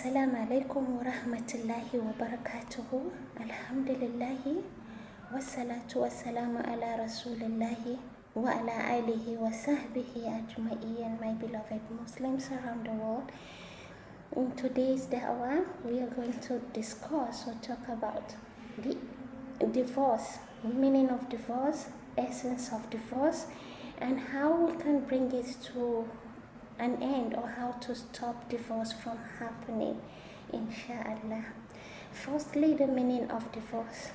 Assalamu alaikum wa rahmatullahi wa barakatuhu. Alhamdulillahi wassalatu wassalamu ala rasulillahi wa ala alihi wa sahbihi ajma'in. My beloved Muslims around the world, in today's da'wah we are going to discuss or talk about the divorce, meaning of divorce, essence of divorce, and how we can bring it to an end, or how to stop divorce from happening, inshallah. Firstly, the meaning of divorce.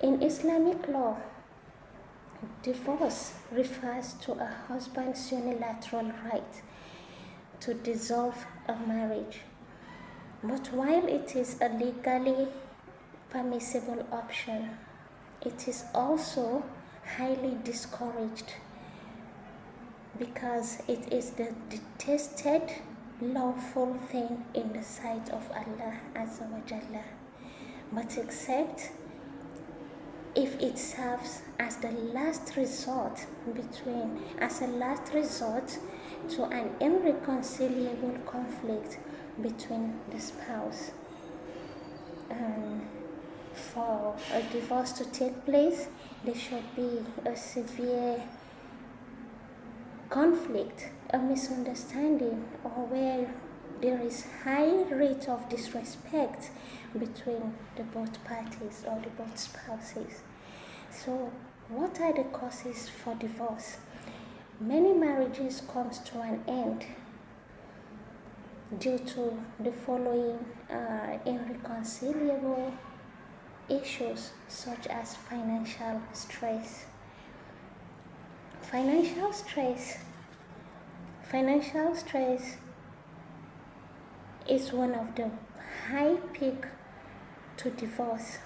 In Islamic law, divorce refers to a husband's unilateral right to dissolve a marriage. But while it is a legally permissible option, it is also highly discouraged, because it is the detested lawful thing in the sight of Allah Azza wa Jalla, but except if it serves as the last resort to an irreconcilable conflict between the spouse. And for a divorce to take place, there should be a severe conflict, a misunderstanding, or where there is high rate of disrespect between the both parties or the both spouses. So what are the causes for divorce? Many marriages comes to an end due to the following irreconcilable issues, such as financial stress. Financial stress is one of the high peak to divorce,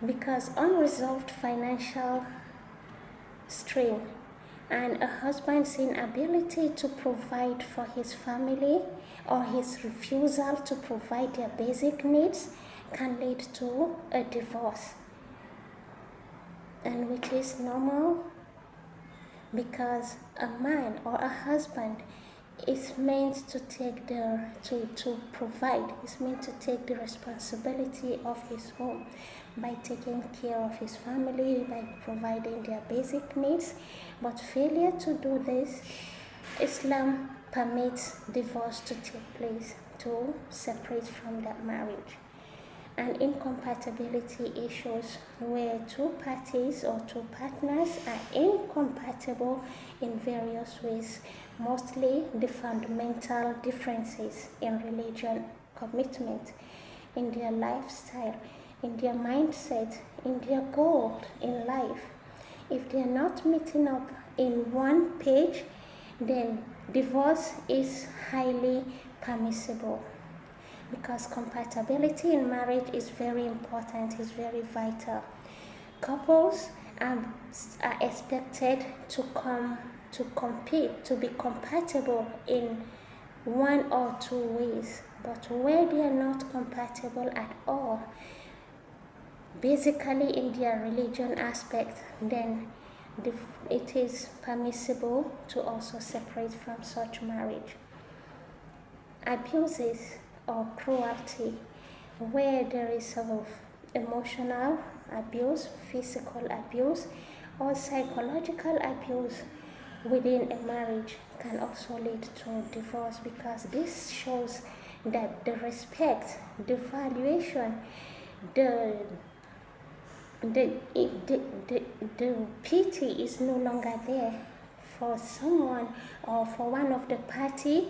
because unresolved financial strain and a husband's inability to provide for his family, or his refusal to provide their basic needs, can lead to a divorce, and which is normal, because a man or a husband is meant to take is meant to take the responsibility of his home by taking care of his family, by providing their basic needs. But failure to do this, Islam permits divorce to take place, to separate from that marriage. And incompatibility issues, where two parties or two partners are incompatible in various ways, mostly the fundamental differences in religion, commitment, in their lifestyle, in their mindset, in their goal in life. If they are not meeting up in one page, then divorce is highly permissible, because compatibility in marriage is very important, is very vital. Couples are expected to compete, to be compatible in one or two ways. But where they are not compatible at all, basically in their religion aspect, then it is permissible to also separate from such marriage. Abuses or cruelty, where there is emotional abuse, physical abuse, or psychological abuse within a marriage, can also lead to divorce, because this shows that the respect, the valuation, the pity is no longer there for someone or for one of the party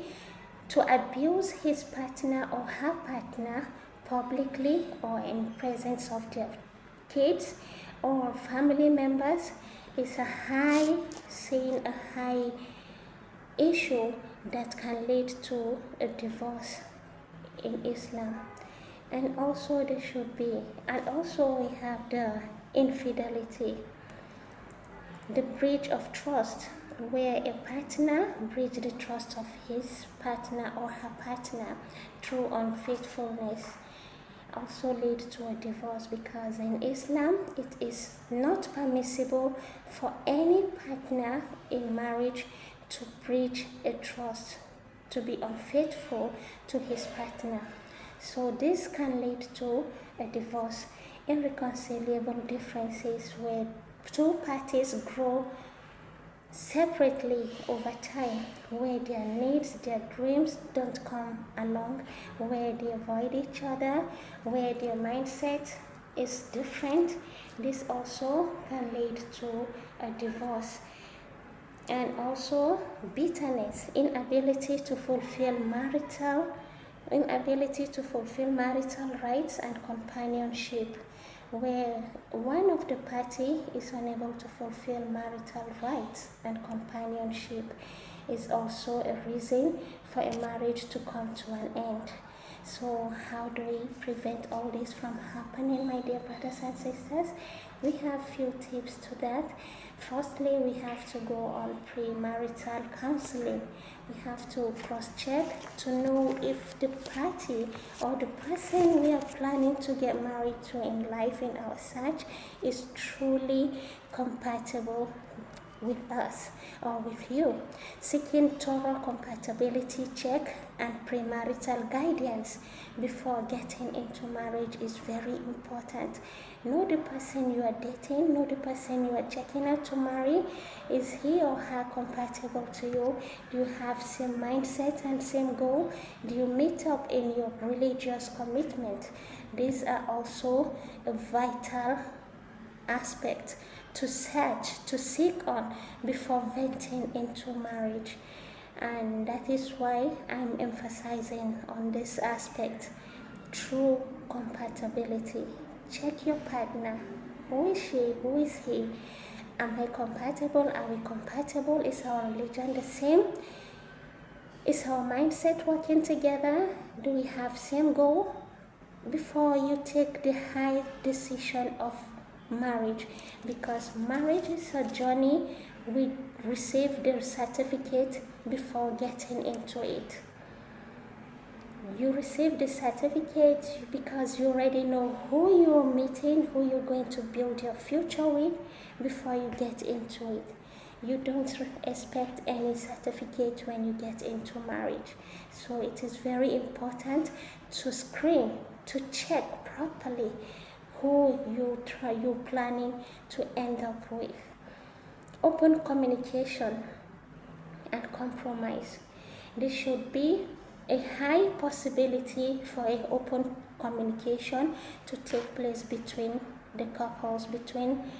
to abuse his partner or her partner publicly, or in presence of their kids or family members, is a high issue that can lead to a divorce in Islam. And also we have the infidelity, the breach of trust, where a partner breaches the trust of his partner or her partner through unfaithfulness, also lead to a divorce, because in Islam it is not permissible for any partner in marriage to breach a trust to be unfaithful to his partner. So this can lead to a divorce. Irreconcilable differences where two parties grow separately over time, where their needs, their dreams don't come along, where they avoid each other, where their mindset is different. This also can lead to a divorce. And also bitterness, inability to fulfill marital rights and companionship, where one of the party is unable to fulfill marital rights and companionship, is also a reason for a marriage to come to an end. So how do we prevent all this from happening, my dear brothers and sisters? We have few tips to that. Firstly, we have to go on premarital counseling. We have to cross-check to know if the party or the person we are planning to get married to in life, in our search, is truly compatible with us or with you. Seeking thorough compatibility check and premarital guidance before getting into marriage is very important. Know the person you are dating, know the person you are checking out to marry. Is he or her compatible to you? Do you have same mindset and same goal? Do you meet up in your religious commitment? These are also a vital aspect to search, to seek on before venturing into marriage. And that is why I'm emphasizing on this aspect. True compatibility. Check your partner. Who is she? Who is he? Am I compatible? Are we compatible? Is our religion the same? Is our mindset working together? Do we have same goal? Before you take the high decision of marriage, because marriage is a journey. We receive the certificate before getting into it. You receive the certificate because you already know who you're meeting, who you're going to build your future with before you get into it. You don't expect any certificate when you get into marriage. So it is very important to screen, to check properly who you're planning to end up with. Open communication and compromise. There should be a high possibility for an open communication to take place between the couples, between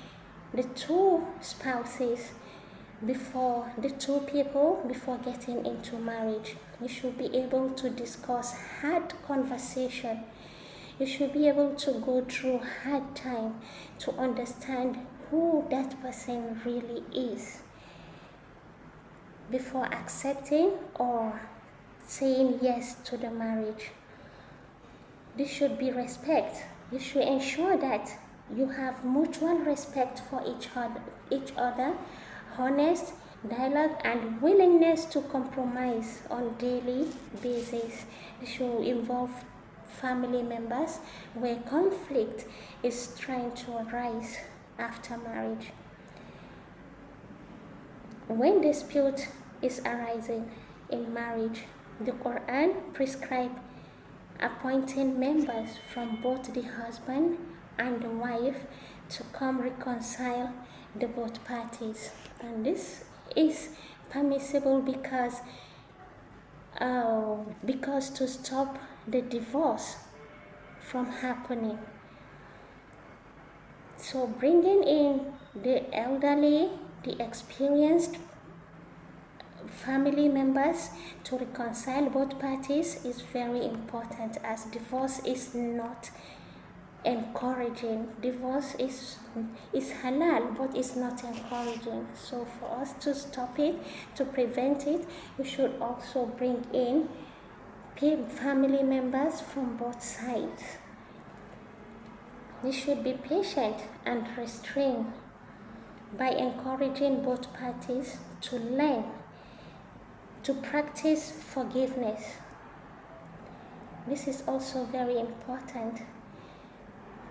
the two spouses, before the two people, before getting into marriage. You should be able to discuss hard conversation. You should be able to go through hard time to understand who that person really is before accepting or saying yes to the marriage. This should be respect. You should ensure that you have mutual respect for each other, honest dialogue, and willingness to compromise on daily basis. This should involve family members where conflict is trying to arise after marriage. When dispute is arising in marriage, the Quran prescribes appointing members from both the husband and the wife to come reconcile the both parties. And this is permissible because to stop the divorce from happening. So bringing in the elderly, the experienced family members to reconcile both parties is very important, as divorce is not encouraging. Divorce is halal, but it's not encouraging. So for us to stop it, to prevent it, we should also bring in family members from both sides. We should be patient and restrained by encouraging both parties to learn, to practice forgiveness. This is also very important.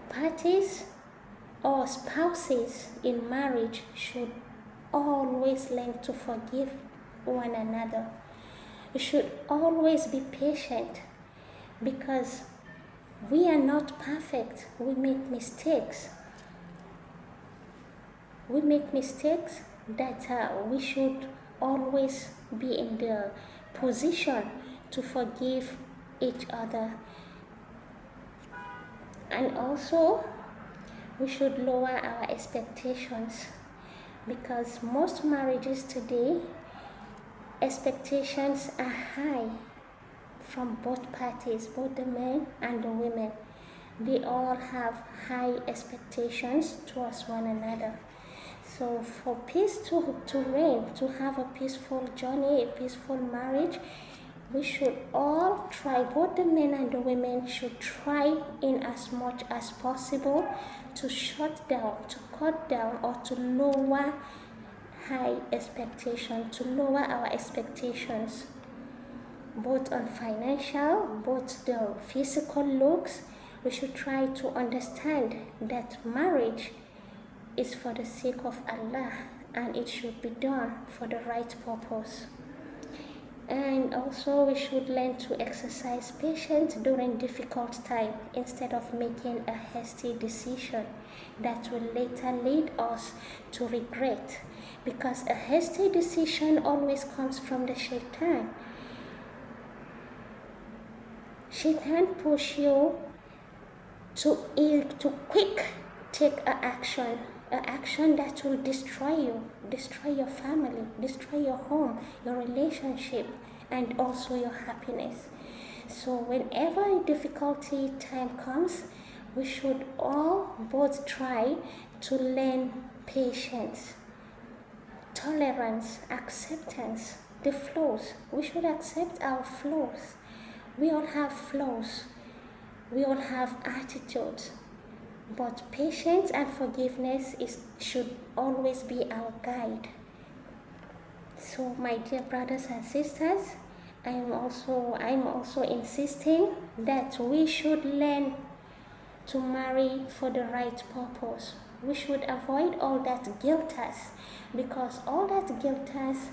Parties or spouses in marriage should always learn to forgive one another. We should always be patient because we are not perfect. We make mistakes. We make mistakes that we should always be in the position to forgive each other. And also, we should lower our expectations because most marriages today, expectations are high from both parties, both the men and the women. They all have high expectations towards one another. So for peace to reign, to have a peaceful journey, a peaceful marriage, we should all try, both the men and the women should try in as much as possible to shut down, to cut down, or to lower high expectation, to lower our expectations, both on financial, both the physical looks. We should try to understand that marriage is for the sake of Allah and it should be done for the right purpose. And also we should learn to exercise patience during difficult time instead of making a hasty decision that will later lead us to regret, because a hasty decision always comes from the shaitan. Shaitan push you to quick take an action that will destroy you, destroy your family, destroy your home, your relationship, and also your happiness. So whenever difficulty time comes, we should all both try to learn patience, tolerance, acceptance, the flaws. We should accept our flaws. We all have flaws. We all have attitudes. But patience and forgiveness should always be our guide. So my dear brothers and sisters, I'm also insisting that we should learn to marry for the right purpose. We should avoid all that guilt-us, because all that guilt-us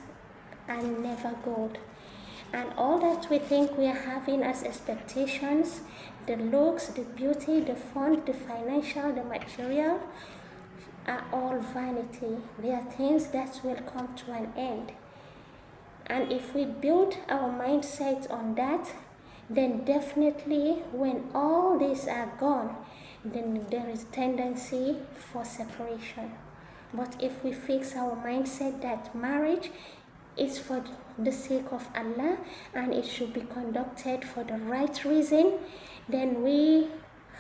are never good. And all that we think we are having as expectations, the looks, the beauty, the fun, the financial, the material, are all vanity. They are things that will come to an end. And if we build our mindset on that, then definitely when all these are gone, then there is tendency for separation. But if we fix our mindset that marriage is for the sake of Allah and it should be conducted for the right reason, then we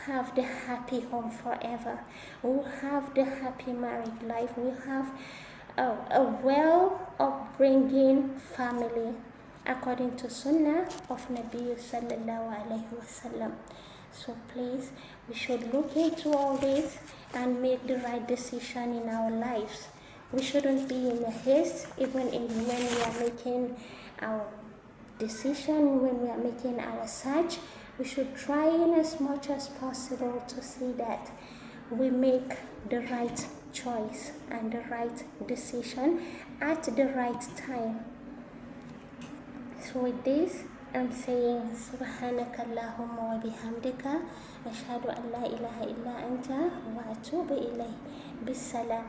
have the happy home forever. We have the happy married life. We have a well upbringing family according to Sunnah of Nabi sallallahu alaihi wasallam. So please, we should look into all this and make the right decision in our lives. We shouldn't be in a haste, even when we are making our decision, when we are making our search. We should try in as much as possible to see that we make the right choice and the right decision at the right time. So with this, I'm saying Subhanaka Allahumma wa bihamdika ashhadu an la ilaha illa anta wa atubu ilayk. Bisalam.